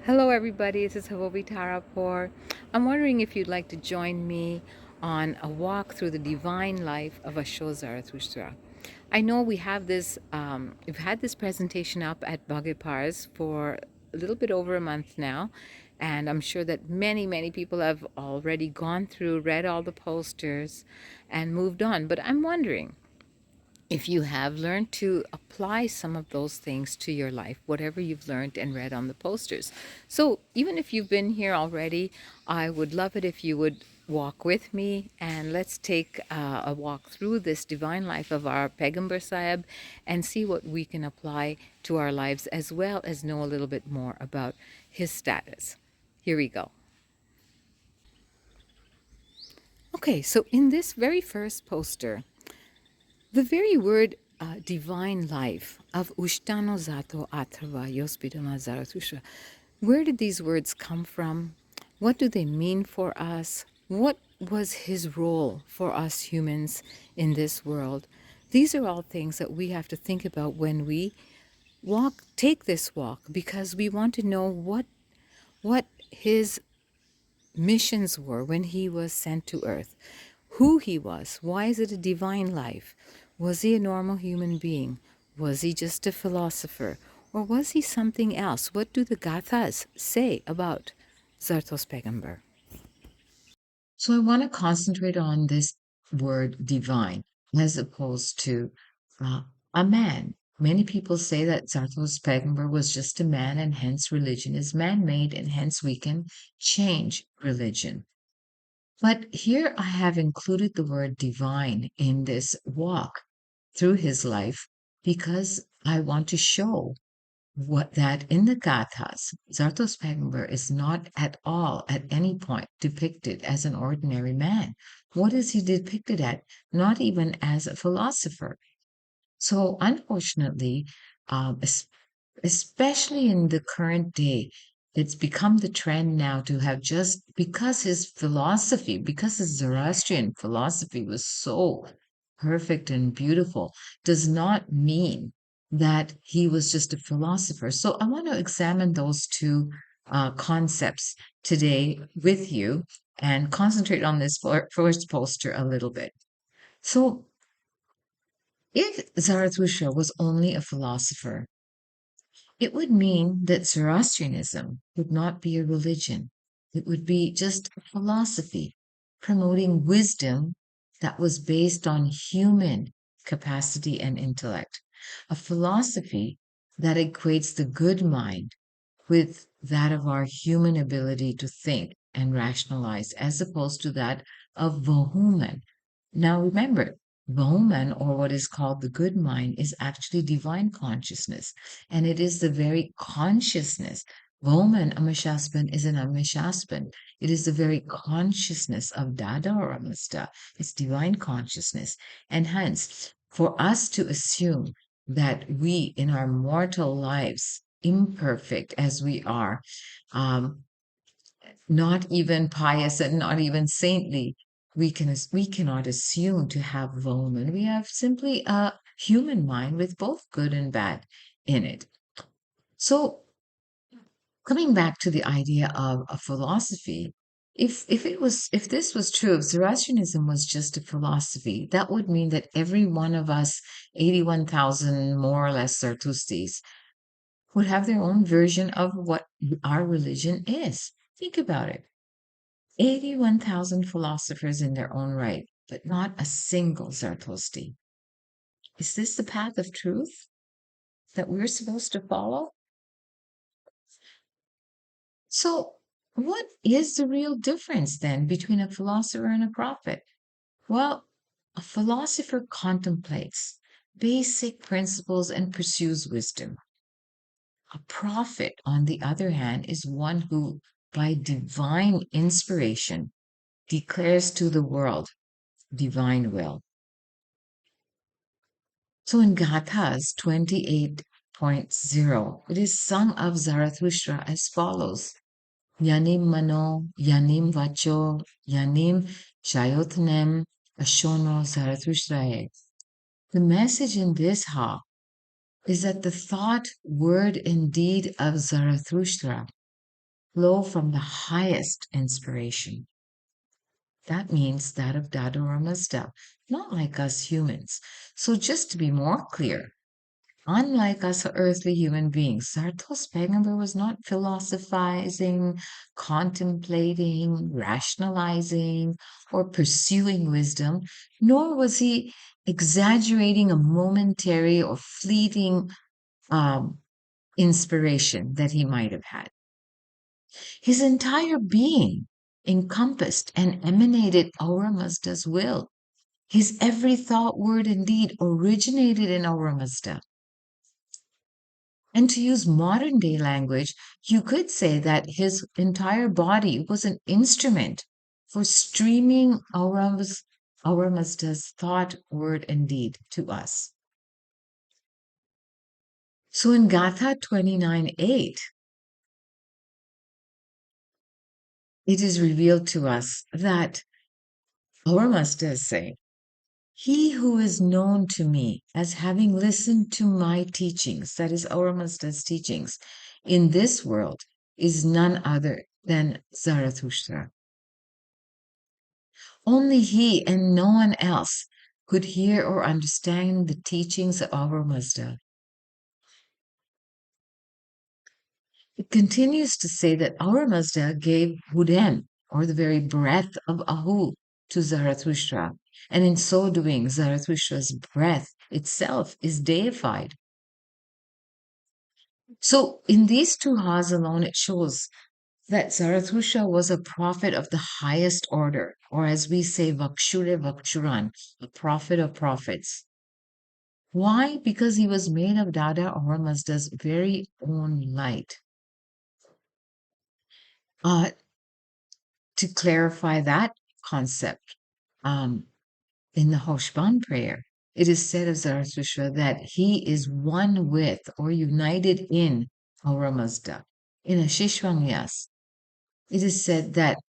Hello, everybody. This is Havovi Tarapur. I'm wondering if you'd like to join me on a walk through the divine life of Asho Zarathushtra. I know we've had this presentation up at Bhagapars for a little bit over a month now, and I'm sure that many people have already gone through, read all the posters, and moved on. But I'm wondering, if you have learned to apply some of those things to your life, whatever you've learned and read on the posters. So, even if you've been here already, I would love it if you would walk with me and let's take a walk through this divine life of our Pegambar Sahib and see what we can apply to our lives as well as know a little bit more about his status. Here we go. Okay, so in this very first poster, the very word divine life of Ushtano Zato Atharva Yospidama Zarathustra, where did these words come from? What do they mean for us? What was his role for us humans in this world? These are all things that we have to think about when we take this walk, because we want to know what his missions were when he was sent to earth, who he was, why is it a divine life? Was he a normal human being? Was he just a philosopher? Or was he something else? What do the Gathas say about Zartos Pegamber? So I want to concentrate on this word divine as opposed to uh, a man. Many people say that Zarthos Pegambur was just a man and hence religion is man-made and hence we can change religion. But here I have included the word divine in this walk through his life because I want to show what that in the Gathas, Zarthos Pegambur is not at all at any point depicted as an ordinary man. What is he depicted at? Not even as a philosopher. So unfortunately, um, es- especially in the current day, it's become the trend now to have just because his philosophy, because his Zoroastrian philosophy was so perfect and beautiful, does not mean that he was just a philosopher. So I want to examine those two concepts today with you and concentrate on this first poster a little bit. So, if Zarathustra was only a philosopher, it would mean that Zoroastrianism would not be a religion. It would be just a philosophy promoting wisdom that was based on human capacity and intellect. A philosophy that equates the good mind with that of our human ability to think and rationalize, as opposed to that of Vohuman. Now remember, Vohuman, or what is called the good mind, is actually divine consciousness, and it is the very consciousness. Vohuman, Amishaspan, is an Amishaspan. It is the very consciousness of Dada or Amista. It's divine consciousness. And hence, for us to assume that we in our mortal lives, imperfect as we are, um, not even pious and not even saintly, we cannot assume to have woman. We have simply a human mind with both good and bad in it. So coming back to the idea of a philosophy, if this was true, if Zoroastrianism was just a philosophy, that would mean that every one of us, 81,000 more or less Zartustis, would have their own version of what our religion is. Think about it. 81,000 philosophers in their own right, but not a single Zarathustri. Is this the path of truth that we're supposed to follow? So, what is the real difference then between a philosopher and a prophet? Well, a philosopher contemplates basic principles and pursues wisdom. A prophet, on the other hand, is one who, by divine inspiration, declares to the world divine will. So in Gathas 28.0, it is sung of Zarathustra as follows: Yanim mano, yanim vacho, yanim shayotnem, ashono Zarathustrae. The message in this ha is that the thought, word, and deed of Zarathustra flow from the highest inspiration. That means that of Dada or Mazda, not like us humans. So, just to be more clear, unlike us earthly human beings, Zartos Pegamber was not philosophizing, contemplating, rationalizing, or pursuing wisdom, nor was he exaggerating a momentary or fleeting um, inspiration that he might have had. His entire being encompassed and emanated Aura Mazda's will. His every thought, word, and deed originated in Aura Mazda. And to use modern day language, you could say that his entire body was an instrument for streaming Aura Mazda's thought, word, and deed to us. So in Gatha 29:8, it is revealed to us that Aura Mazda is saying, he who is known to me as having listened to my teachings, that is Aura Mazda's teachings, in this world is none other than Zarathustra. Only he and no one else could hear or understand the teachings of Aura Mazda. It continues to say that Aura Mazda gave Huden, or the very breath of Ahu, to Zarathustra, and in so doing, Zarathustra's breath itself is deified. So, in these two ha's alone, it shows that Zarathustra was a prophet of the highest order, or as we say, Vakshure Vakshuran, a prophet of prophets. Why? Because he was made of Dada or Mazda's very own light. Uh, to clarify that concept, um, in the Hoshban prayer, it is said of Zarathustra that he is one with or united in Aura Mazda. In a Shishwanyas, it is said that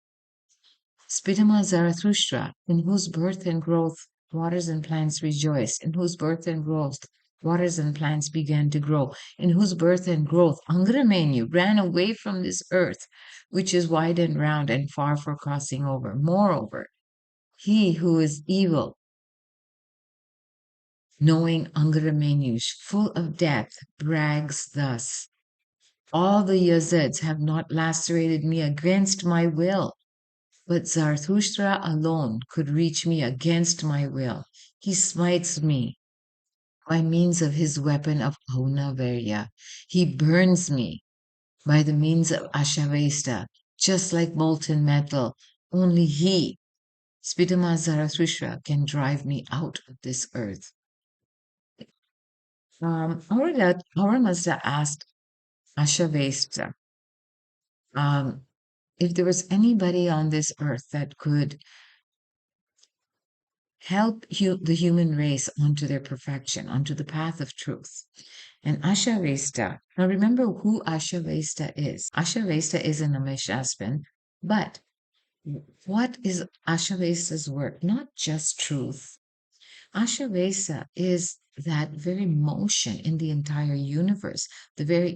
Spitama Zarathustra, in whose birth and growth waters and plants rejoice, in whose birth and growth waters and plants began to grow, in whose birth and growth Angramenu ran away from this earth, which is wide and round and far for crossing over. Moreover, he who is evil, knowing Angramenush, full of death, brags thus. All the Yazids have not lacerated me against my will, but Zarathustra alone could reach me against my will. He smites me by means of his weapon of Aunavarya. He burns me by the means of Ashavesta, just like molten metal. Only he, Spitama Zarathustra, can drive me out of this earth. Auramazda asked Ashavesta if there was anybody on this earth that could help the human race onto their perfection, onto the path of truth. And Ashavesta, now remember who Ashavesta is. Ashavesta is an Ameshaspan, but what is Ashavesta's work? Not just truth. Ashavesa is that very motion in the entire universe. The very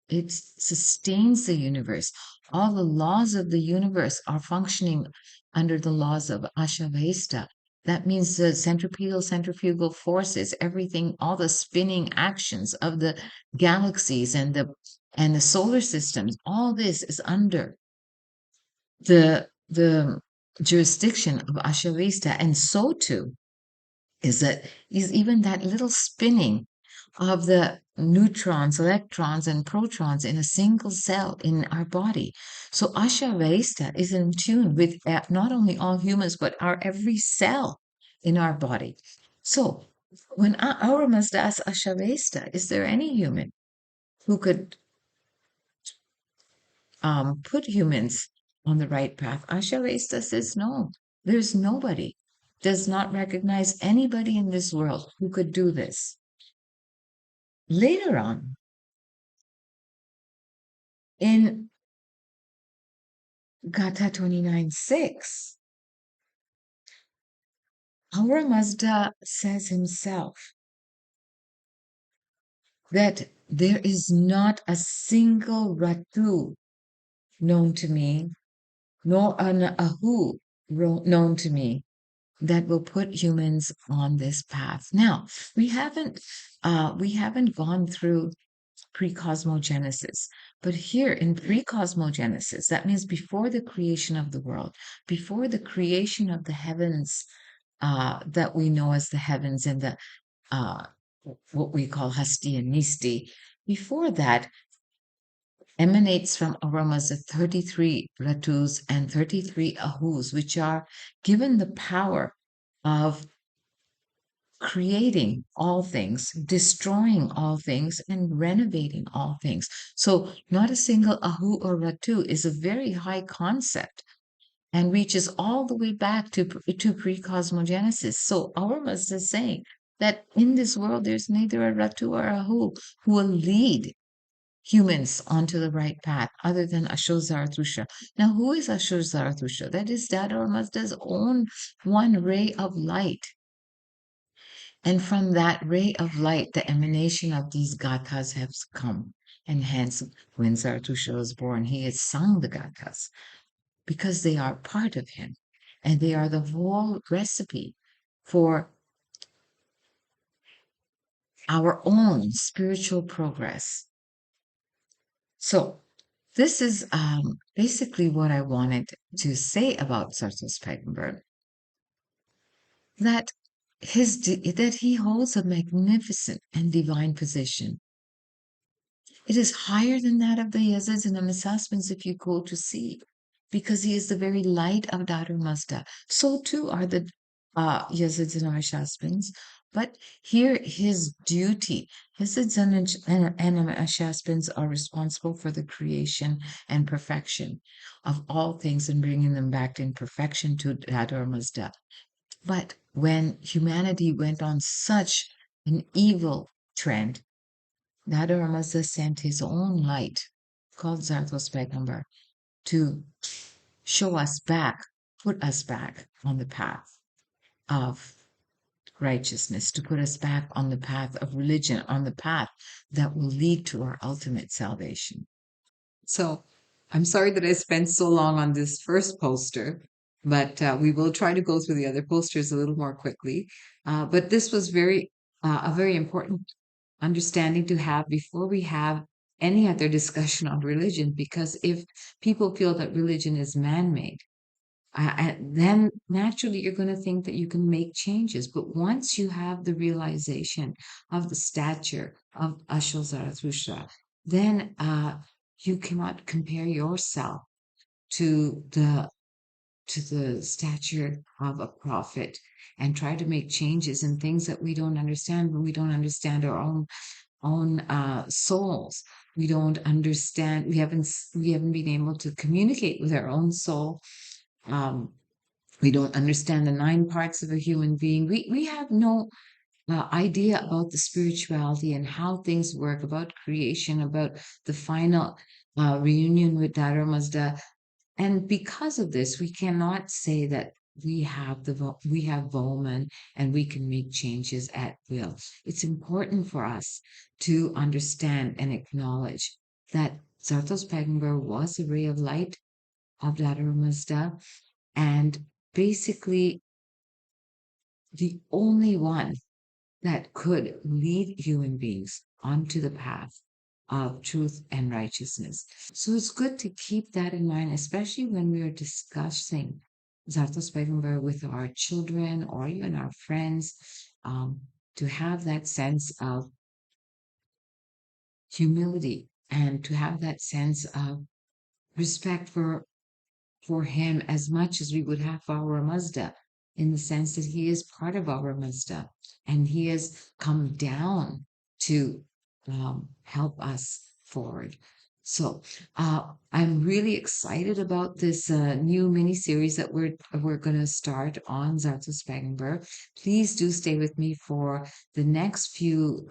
it sustains the universe. All the laws of the universe are functioning under the laws of Ashavesta. That means the centrifugal forces, everything, all the spinning actions of the galaxies and the solar systems, all this is under the jurisdiction of Ashavesta, and so too is even that little spinning of the neutrons, electrons, and protons in a single cell in our body. So Ashavesta is in tune with not only all humans, but our every cell in our body. So when our Mazda asks Ashavesta, is there any human who could put humans on the right path? Ashavesta says no, there's nobody. Does not recognize anybody in this world who could do this. Later on, in Gatha 29:6, our Mazda says himself that there is not a single Ratu known to me, nor an Ahu known to me that will put humans on this path. Now, we haven't gone through pre-cosmogenesis, but here in pre-cosmogenesis, that means before the creation of the world, before the creation of the heavens that we know as the heavens and the uh, what we call Hasti and Nisti. Before that, emanates from aromas of 33 Ratus and 33 Ahus, which are given the power of creating all things, destroying all things, and renovating all things. So, not a single Ahu or Ratu is a very high concept and reaches all the way back to pre-cosmogenesis. So, our Mazda is saying that in this world, there's neither a Ratu or a Ahu who will lead humans onto the right path other than Asho Zarathushtra. Now, who is Asho Zarathushtra? That is Dada or Mazda's own one ray of light. And from that ray of light, the emanation of these gathas has come. And hence, when Zarathustra was born, he has sung the gathas because they are part of him. And they are the whole recipe for our own spiritual progress. So, this is basically what I wanted to say about Sartor Spiegelberg, that that he holds a magnificent and divine position. It is higher than that of the Yazids and the Misaspins if you go to see, because he is the very light of Daru Mazda. So too are the Yazids and Ashaspins. But here, his duty, Yazids and Ashaspins are responsible for the creation and perfection of all things and bringing them back in perfection to Daru Mazda. But when humanity went on such an evil trend, Nada Mazda sent his own light, called Zarthos Pegamber, to show us back, put us back on the path of righteousness, to put us back on the path of religion, on the path that will lead to our ultimate salvation. So I'm sorry that I spent so long on this first poster, but we will try to go through the other posters a little more quickly. But this was a very important understanding to have before we have any other discussion on religion, because if people feel that religion is man-made, then naturally you're going to think that you can make changes. But once you have the realization of the stature of Asho Zarathustra, then you cannot compare yourself to the stature of a prophet and try to make changes in things that we don't understand when we don't understand our own souls. We don't understand. We haven't been able to communicate with our own soul. Um, we don't understand the nine parts of a human being. We have no idea about the spirituality and how things work, about creation, about the final reunion with Dara Mazda. And because of this, we cannot say that we have Bowman and we can make changes at will. It's important for us to understand and acknowledge that Zartos Pegenberg was a ray of light of Dada Mazda, and basically the only one that could lead human beings onto the path of truth and righteousness. So it's good to keep that in mind, especially when we are discussing Zartos Pegamber with our children or even our friends, um, to have that sense of humility and to have that sense of respect for him as much as we would have for our Mazda, in the sense that he is part of our Mazda and he has come down to help us forward. So I'm really excited about this new mini series that we're going to start on Zartus Spagenberg. Please do stay with me for the next few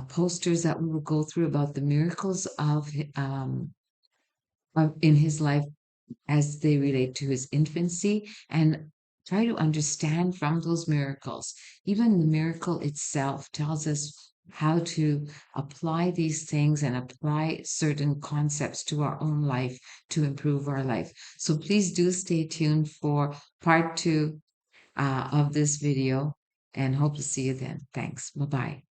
posters that we will go through about the miracles of in his life as they relate to his infancy, and try to understand from those miracles. Even the miracle itself tells us how to apply these things and apply certain concepts to our own life to improve our life. So please do stay tuned for part two of this video and hope to see you then. Thanks. Bye bye.